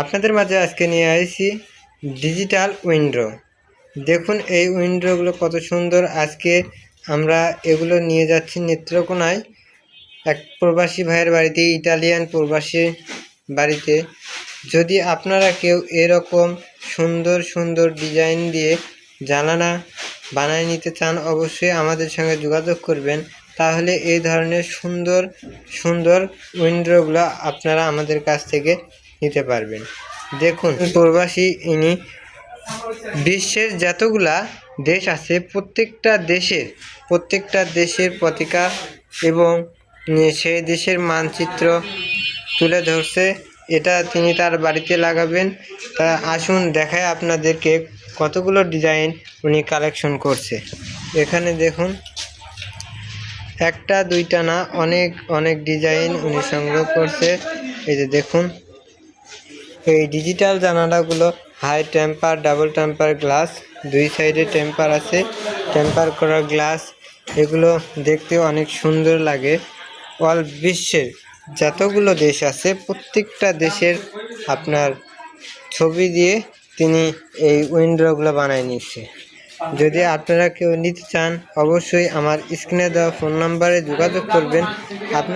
আপনাদের মাঝে আজকে নিয়ে আসছি ডিজিটাল উইন্ডো। দেখুন এই উইন্ডোগুলো কত সুন্দর। আজকে আমরা এগুলো নিয়ে যাচ্ছি নেত্রকোনায় এক প্রবাসী ভাইয়ের বাড়িতে, ইটালিয়ান প্রবাসী বাড়িতে। যদি আপনারা কেউ এরকম সুন্দর সুন্দর ডিজাইন দিয়ে জানালা বানিয়ে নিতে চান, অবশ্যই আমাদের সঙ্গে যোগাযোগ করবেন। তাহলে এই ধরনের সুন্দর সুন্দর উইন্ডোগুলো আপনারা আমাদের কাছ থেকে নিতে পারবেন। দেখুন প্রবাসী ইনি বিশ্বের যতগুলা দেশ আছে প্রত্যেকটা দেশের পতাকা এবং সেই দেশের মানচিত্র তুলে ধরছে। এটা তিনি তার বাড়িতে লাগাবেন। তা আসুন দেখায় আপনাদেরকে কতগুলো ডিজাইন উনি কালেকশন করছে। এখানে দেখুন একটা দুইটা না, অনেক অনেক ডিজাইন উনি সংগ্রহ করছে। এই যে দেখুন এই ডিজিটাল জানালাগুলো high temper, double temper glass, দুই সাইডে টেম্পার আছে, টেম্পার করা গ্লাস। এগুলো দেখতে অনেক সুন্দর লাগে। অল বিশ্বের যতগুলো দেশ আছে প্রত্যেকটা দেশের আপনার ছবি দিয়ে তিনি এই উইন্ডোগুলো বানিয়ে নিচ্ছে। যদি আপনারা কেউ নিতে চান, অবশ্যই আমার স্ক্রিনে দেওয়া ফোন নাম্বারে যোগাযোগ করবেন। আপনার